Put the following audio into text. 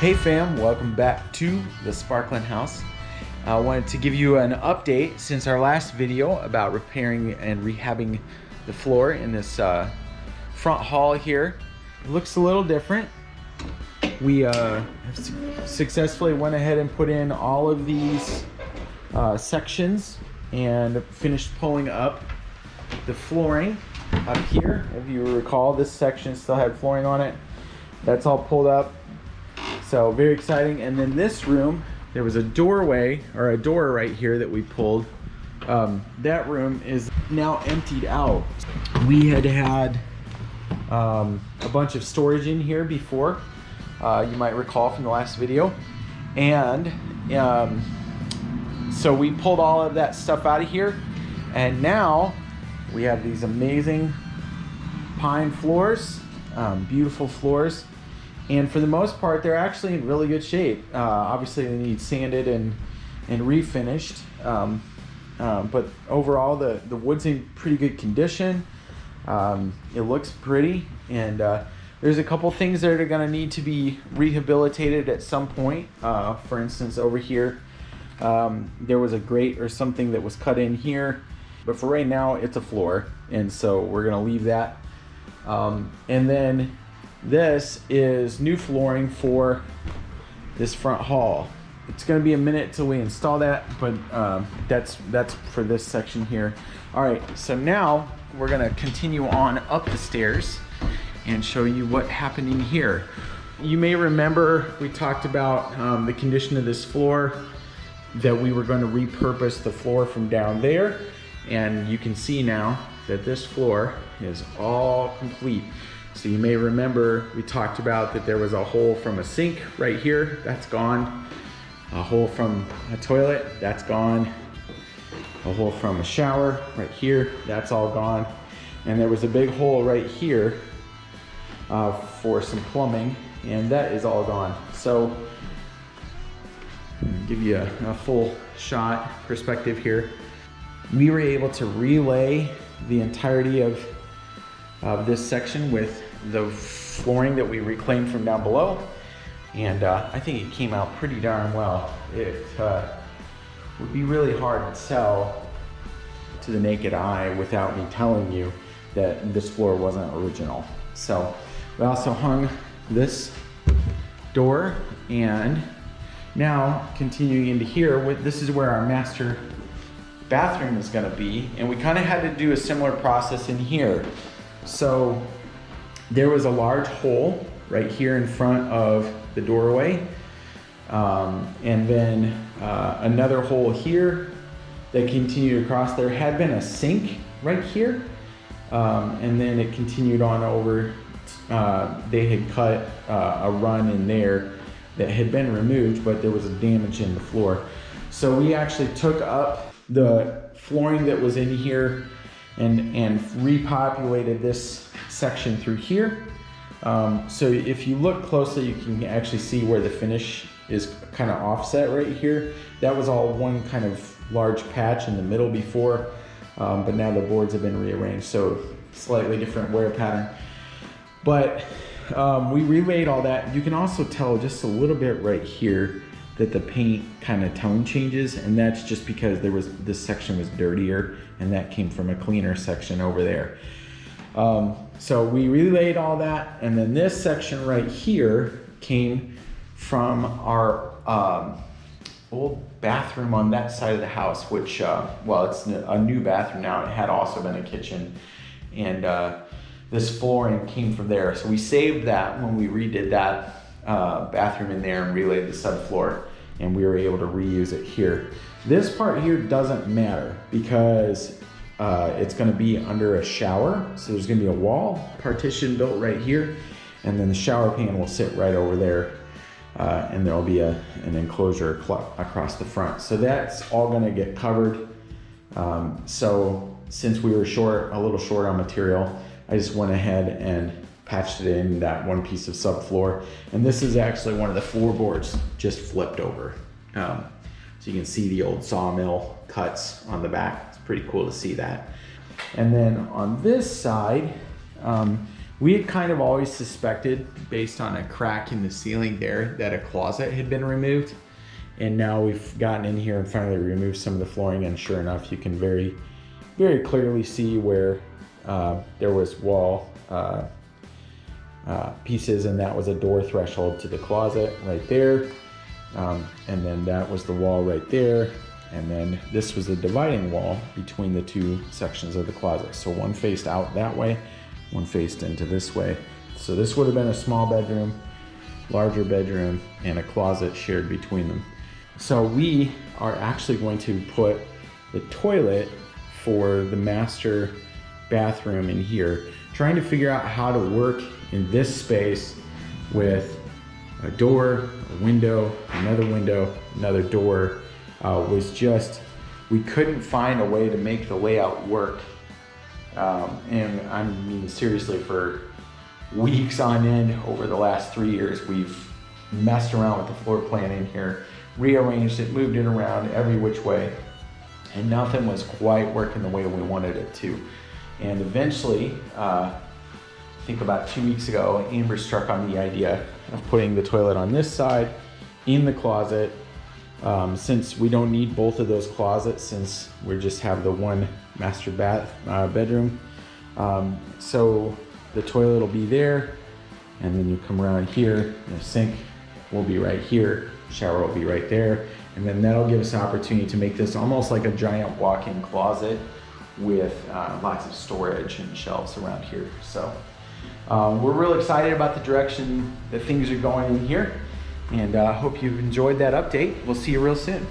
Hey fam, welcome back to the Sparklin house. I wanted to give you an update since our last video about repairing and rehabbing the floor in this front hall here. It looks a little different. We have successfully went ahead and put in all of these sections and finished pulling up the flooring up here. If you recall, this section still had flooring on it. That's all pulled up. So very exciting. And then this room, there was a doorway or a door right here that we pulled. That room is now emptied out. We had a bunch of storage in here before, you might recall from the last video. And so we pulled all of that stuff out of here. And now we have these amazing pine floors, beautiful floors. And for the most part, they're actually in really good shape. Obviously, they need sanded and refinished. But overall, the wood's in pretty good condition. It looks pretty. And there's a couple things that are going to need to be rehabilitated at some point. For instance, over here, there was a grate or something that was cut in here. But for right now, it's a floor. And so we're going to leave that. And then this is new flooring for this front hall. It's going to be a minute till we install that, but that's for this section here. All right, so now we're going to continue on up the stairs and show you what happened in here. You may remember we talked about the condition of this floor, that we were going to repurpose the floor from down there, and you can see now that this floor is all complete. So you may remember we talked about that there was a hole from a sink right here, that's gone. A hole from a toilet, that's gone. A hole from a shower right here, that's all gone. And there was a big hole right here for some plumbing, and that is all gone. So give you a full shot perspective here. We were able to relay the entirety of this section with the flooring that we reclaimed from down below, and I think it came out pretty darn well. It would be really hard to tell to the naked eye without me telling you that this floor wasn't original. So we also hung this door, and now continuing into here, this is where our master bathroom is going to be, and we kind of had to do a similar process in here. So there was a large hole right here in front of the doorway, and then another hole here that continued across. There had been a sink right here, and then it continued on over. They had cut a run in there that had been removed, but there was a damage in the floor. So we actually took up the flooring that was in here and repopulated this section through here. So if you look closely, you can actually see where the finish is kind of offset right here. That was all one kind of large patch in the middle before, but now the boards have been rearranged, so slightly different wear pattern. But we relayed all that. You can also tell just a little bit right here that the paint kind of tone changes, and that's just because this section was dirtier, and that came from a cleaner section over there. So we relayed all that, and then this section right here came from our old bathroom on that side of the house, which, well, it's a new bathroom now. It had also been a kitchen, and this flooring came from there. So we saved that when we redid that bathroom in there and relayed the subfloor, and we were able to reuse it here. This part here doesn't matter because it's going to be under a shower. So there's going to be a wall partition built right here, and then the shower pan will sit right over there, and there'll be an enclosure across the front. So that's all going to get covered. So since we were a little short on material, I just went ahead and patched it in that one piece of subfloor. And this is actually one of the floorboards just flipped over. So you can see the old sawmill cuts on the back. It's pretty cool to see that. And then on this side, We had kind of always suspected, based on a crack in the ceiling there, that a closet had been removed. And now we've gotten in here and finally removed some of the flooring, and sure enough, you can very, very clearly see where there was wall pieces, and that was a door threshold to the closet right there. And then that was the wall right there. And then this was the dividing wall between the two sections of the closet. So one faced out that way, one faced into this way. So this would have been a small bedroom, larger bedroom, and a closet shared between them. So we are actually going to put the toilet for the master bathroom in here, trying to figure out how to work in this space with a door, a window, another door. Was just, we couldn't find a way to make the layout work. And I mean, seriously, for weeks on end over the last 3 years, we've messed around with the floor plan in here, rearranged it, moved it around every which way, and nothing was quite working the way we wanted it to. And eventually, I think about 2 weeks ago, Amber struck on the idea of putting the toilet on this side in the closet. Since we don't need both of those closets, since we just have the one master bedroom. So the toilet will be there, and then you come around here, the sink will be right here, shower will be right there, and then that'll give us an opportunity to make this almost like a giant walk-in closet with lots of storage and shelves around here. So we're really excited about the direction that things are going in here. And I hope you've enjoyed that update. We'll see you real soon.